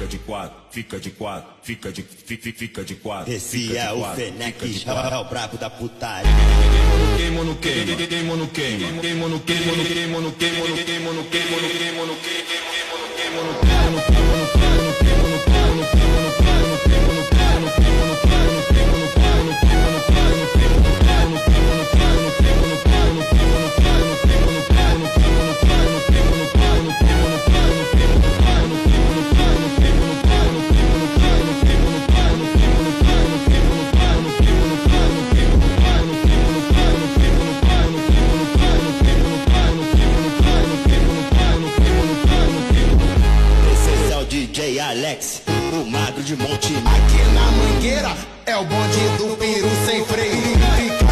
de quatro, fica de quatro, fica de quatro. Esse é o Fenech, é o brabo da putaria. Queimo no queima, queimo no queima, queimo no queimo, queimo no queimo, queimo no queimo, queimo no queimo. DJ Alex, o magro de Monte. Aqui na Mangueira é o bonde do peru sem freio.